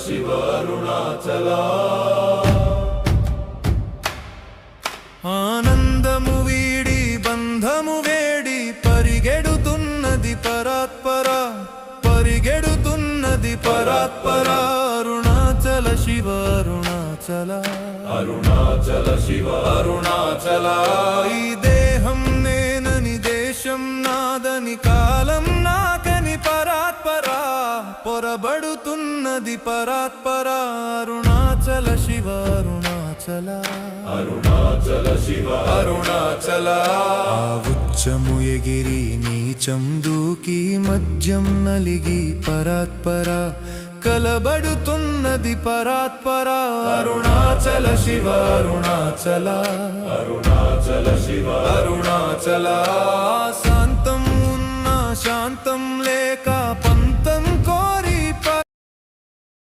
శివ అరుణాచలా ఆనందము వీడి బంధము వేడి పరిగెడుతున్నది పరాత్పర పరిగెడుతున్నది పరాత్పర అరుణాచల శివ అరుణాచల అరుణాచల శివ అరుణాచలా ఈ దేహం నేనని దేశం నాదని కాలం నాకని పరాత్పర పొరబడుతున్నది పరాత్పర అరుణాచల శివ అరుణాచల అరుణాచల శివ అరుణాచల ఉచ్చము ఎగిరి నీచం దూకి మధ్యం నలిగి పరాత్పర కలబడుతున్నది పరాత్పర అరుణాచల శివ అరుణాచల అరుణాచల శివ అరుణాచల శాంతం ఉన్న శాంతం లేక